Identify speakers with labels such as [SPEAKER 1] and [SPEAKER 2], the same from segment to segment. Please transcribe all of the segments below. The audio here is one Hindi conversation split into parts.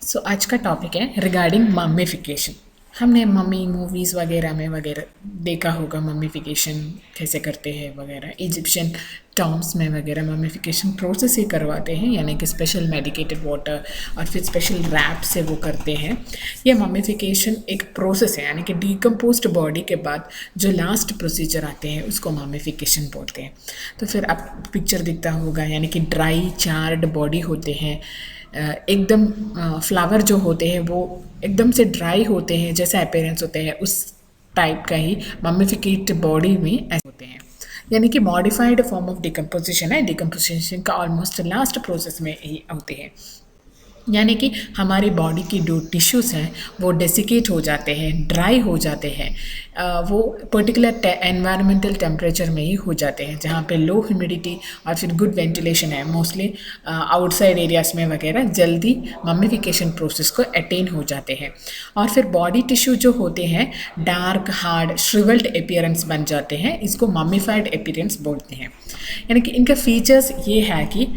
[SPEAKER 1] सो आज का टॉपिक है रिगार्डिंग मम्मीफिकेशन। हमने मम्मी मूवीज़ वगैरह में देखा होगा मम्मीफिकेशन कैसे करते हैं वगैरह। इजिप्शियन टॉम्स में वगैरह मम्मीफिकेशन प्रोसेस ही करवाते हैं, यानी कि स्पेशल मेडिकेटेड वाटर और फिर स्पेशल रैप से वो करते हैं। ये मम्मीफिकेशन एक प्रोसेस है, यानी कि डिकम्पोज्ड बॉडी के बाद जो लास्ट प्रोसीजर आते हैं उसको मम्मीफिकेशन बोलते हैं। तो फिर आप पिक्चर दिखता होगा, यानी कि ड्राई चार्ड बॉडी होते हैं, एकदम फ्लावर जो होते हैं वो एकदम से ड्राई होते हैं, जैसा अपीयरेंस होते हैं उस टाइप का ही मम्मीफिकेट बॉडी में ऐसे होते हैं। यानी कि मॉडिफाइड फॉर्म ऑफ डिकम्पोजिशन है। डिकम्पोजिशन का ऑलमोस्ट लास्ट प्रोसेस में ही होते हैं, यानी कि हमारी बॉडी की जो टिश्यूज़ हैं वो डेसिकेट हो जाते हैं, ड्राई हो जाते हैं। वो पर्टिकुलर एनवायरमेंटल टेम्परेचर में ही हो जाते हैं जहाँ पे लो ह्यूमिडिटी और फिर गुड वेंटिलेशन है। मोस्टली आउटसाइड एरियाज में वगैरह जल्दी मम्मीफिकेशन प्रोसेस को अटेन हो जाते हैं। और फिर बॉडी टिश्यू जो होते हैं डार्क हार्ड श्रिवल्ड अपीयरेंस बन जाते हैं। इसको मम्मीफाइड अपीयरेंस बोलते हैं। यानी कि इनका फीचर्स ये है कि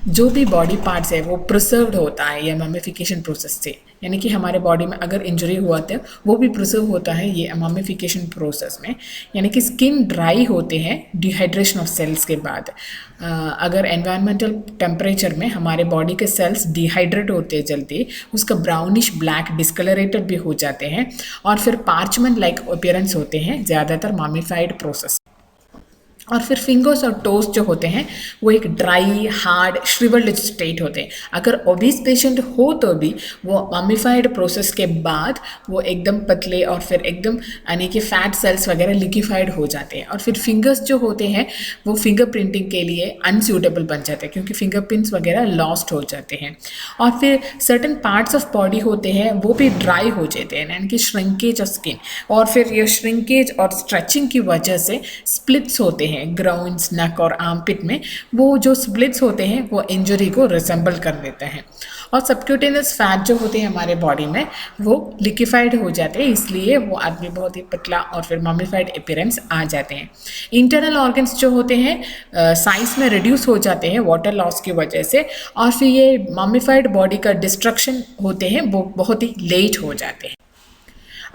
[SPEAKER 1] जो भी बॉडी पार्ट्स है वो प्रिजर्व्ड होता है ये मम्मीफिकेशन प्रोसेस से। यानी कि हमारे बॉडी में अगर इंजरी हुआ तो वो भी प्रिजर्व होता है ये मम्मीफिकेशन प्रोसेस में। यानी कि स्किन ड्राई होते हैं डिहाइड्रेशन ऑफ सेल्स के बाद। अगर एनवायरमेंटल टेम्परेचर में हमारे बॉडी के सेल्स डिहाइड्रेट होते हैं जल्दी, उसका ब्राउनिश ब्लैक डिस्कलरेटेड भी हो जाते हैं और फिर पार्चमेंट लाइक अपीयरेंस होते हैं ज़्यादातर मम्मीफाइड प्रोसेस। और फिर फिंगर्स और टोस जो होते हैं वो एक ड्राई हार्ड श्रिवल्ड स्टेट होते हैं। अगर ओबीस पेशेंट हो तो भी वो मम्मीफाइड प्रोसेस के बाद वो एकदम पतले और फिर एकदम यानी कि फैट सेल्स वगैरह लिक्विफाइड हो जाते हैं। और फिर फिंगर्स जो होते हैं वो फिंगर प्रिंटिंग के लिए अनसूटेबल बन जाते हैं क्योंकि फिंगर प्रिंट्स वगैरह लॉस्ट हो जाते हैं। और फिर सर्टन पार्ट्स ऑफ बॉडी होते हैं वो भी ड्राई हो जाते हैं, यानी कि श्रिंकेज ऑफ स्किन। और फिर ये श्रिंकेज और स्ट्रेचिंग की वजह से स्प्लिट्स होते हैं ग्राउंड्स, नेक और आर्मपिट में। वो जो स्प्लिट्स होते हैं वो इंजरी को रिसेंबल कर देते हैं। और सबक्यूटेनियस फैट जो होते हैं हमारे बॉडी में वो लिक्विफाइड हो जाते हैं, इसलिए वो आदमी बहुत ही पतला और फिर मम्मीफाइड अपीयरेंस आ जाते हैं। इंटरनल ऑर्गन्स जो होते हैं साइज में रिड्यूस हो जाते हैं वाटर लॉस की वजह से। और फिर ये मम्मीफाइड बॉडी का डिस्ट्रक्शन होते हैं वो बहुत ही लेट हो जाते हैं।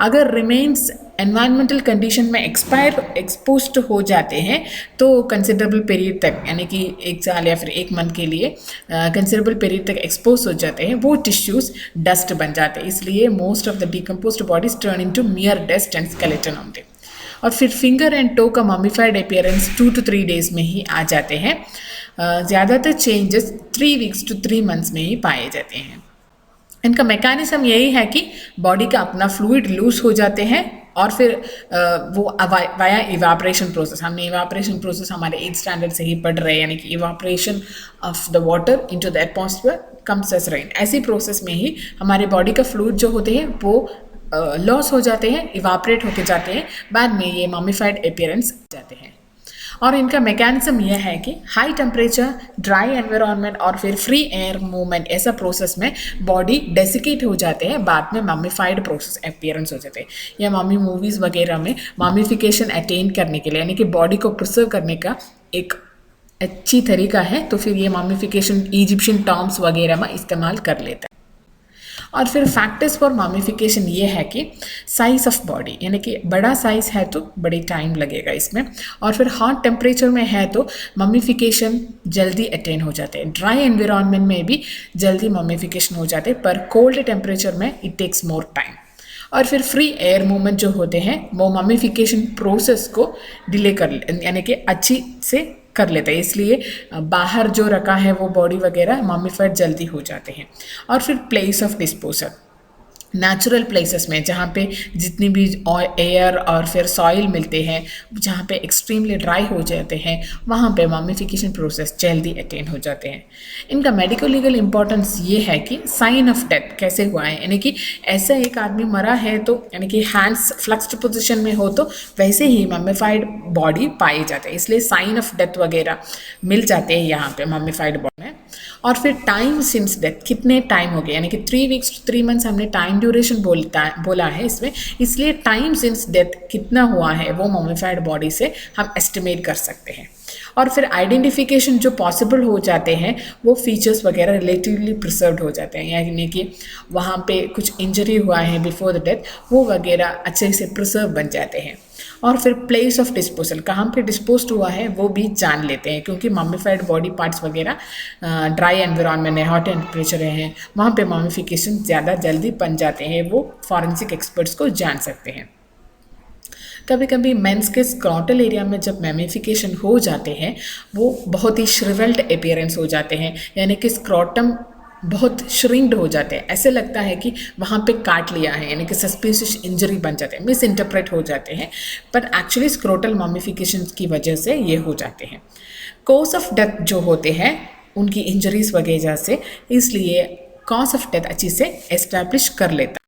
[SPEAKER 1] अगर रिमेन्स एनवायरमेंटल कंडीशन में एक्सपोज्ड हो जाते हैं तो कंसिडरेबल पीरियड तक, यानी कि 1 साल या फिर 1 मंथ के लिए कंसिडरेबल पीरियड तक एक्सपोज हो जाते हैं, वो टिश्यूज़ डस्ट बन जाते हैं। इसलिए most of the decomposed bodies turn into मियर dust and skeleton only. और फिर फिंगर एंड टो का मम्मीफाइड अपीयरेंस 2 to 3 days में ही आ जाते हैं। ज़्यादातर चेंजेस 3 weeks to 3 months में ही पाए जाते हैं। इनका मैकेनिज्म यही है कि बॉडी का अपना फ्लूइड लूज हो जाते हैं और फिर वो वाया इवापरेशन प्रोसेस, हमने इवापरेशन प्रोसेस हमारे 8th स्टैंडर्ड से ही पढ़ रहे हैं, यानी कि evaporation of the water into the atmosphere comes as rain. ऐसी प्रोसेस में ही हमारे बॉडी का फ्लूइड जो होते हैं वो लॉस हो जाते हैं, इवापरेट होके जाते हैं, बाद में ये मम्मीफाइड अपीयरेंस जाते हैं। और इनका मैकेनिज्म यह है कि हाई टेम्परेचर, ड्राई एनवायरनमेंट और फिर फ्री एयर मूवमेंट, ऐसा प्रोसेस में बॉडी डेसिकेट हो जाते हैं, बाद में मम्मीफाइड प्रोसेस अपीयरेंस हो जाते हैं। या मम्मी मूवीज़ वगैरह में मम्मीफिकेशन अटेन करने के लिए, यानी कि बॉडी को प्रिजर्व करने का एक अच्छी तरीका है, तो फिर ये मम्मीफिकेशन इजिप्शियन टॉम्स वगैरह में इस्तेमाल कर लेता है। और फिर फैक्टर्स फॉर मम्मीफिकेशन ये है कि साइज ऑफ बॉडी, यानी कि बड़ा साइज है तो बड़ी टाइम लगेगा इसमें। और फिर हॉट टेम्परेचर में है तो मम्मीफिकेशन जल्दी अटेन हो जाते हैं। ड्राई एनवायरनमेंट में भी जल्दी मम्मीफिकेशन हो जाते हैं, पर कोल्ड टेम्परेचर में इट टेक्स मोर टाइम। और फिर फ्री एयर मूवमेंट जो होते हैं वो मम्मीफिकेशन प्रोसेस को डिले कर, यानी कि अच्छी से कर लेते हैं, इसलिए बाहर जो रखा है वो बॉडी वगैरह मम्मीफाइड जल्दी हो जाते हैं। और फिर place of disposal, natural places में जहाँ पे जितनी भी एयर और फिर सॉइल मिलते हैं, जहाँ पे एक्सट्रीमली ड्राई हो जाते हैं, वहाँ पे मम्मीफिकेशन प्रोसेस जल्दी अटेन हो जाते हैं। इनका मेडिकल लीगल इंपॉर्टेंस ये है कि साइन ऑफ डेथ कैसे हुआ है, यानी कि ऐसा एक आदमी मरा है तो यानी कि हैंड्स फ्लक्स्ड पोजिशन में हो तो वैसे ही मम्मीफाइड बॉडी पाए जाते हैं, इसलिए साइन ऑफ डेथ वगैरह मिल जाते हैं यहाँ पे मम्मीफाइड बॉडी में। और फिर टाइम सिंस डेथ, कितने टाइम हो गए, यानी कि 3 weeks to 3 months हमने टाइम ड्यूरेशन बोला है इसमें, इसलिए टाइम सिंस डेथ कितना हुआ है वो मम्मीफाइड बॉडी से हम एस्टिमेट कर सकते हैं। और फिर आइडेंटिफिकेशन जो पॉसिबल हो जाते हैं वो फीचर्स वगैरह रिलेटिवली प्रिजर्व्ड हो जाते हैं, यानी कि वहाँ पे कुछ इंजरी हुआ है बिफोर द डेथ वो वगैरह अच्छे से प्रिजर्व बन जाते हैं। और फिर प्लेस ऑफ डिस्पोजल, कहाँ पे डिस्पोज हुआ है वो भी जान लेते हैं, क्योंकि मम्मीफाइड बॉडी पार्ट्स वगैरह ड्राई एनवायरनमेंट है, हॉट टेम्परेचर है, वहाँ पे मम्मीफिकेशन ज़्यादा जल्दी बन जाते हैं, वो फॉरेंसिक एक्सपर्ट्स को जान सकते हैं। कभी कभी मेंस के स्क्रॉटल एरिया में जब मैमिफिकेशन हो जाते हैं वो बहुत ही श्रिवल्ड अपीयरेंस हो जाते हैं, यानी कि स्क्रॉटम बहुत श्रिंक्ड हो जाते हैं, ऐसे लगता है कि वहाँ पे काट लिया है, यानी कि सस्पिशियस इंजरी बन जाते हैं, मिस इंटरप्रेट हो जाते हैं, पर एक्चुअली स्क्रोटल मॉमिफिकेशन की वजह से ये हो जाते हैं। कॉज ऑफ डेथ जो होते हैं उनकी इंजरीज वगैरह से, इसलिए कॉज ऑफ डेथ अच्छी से एस्टैब्लिश कर लेता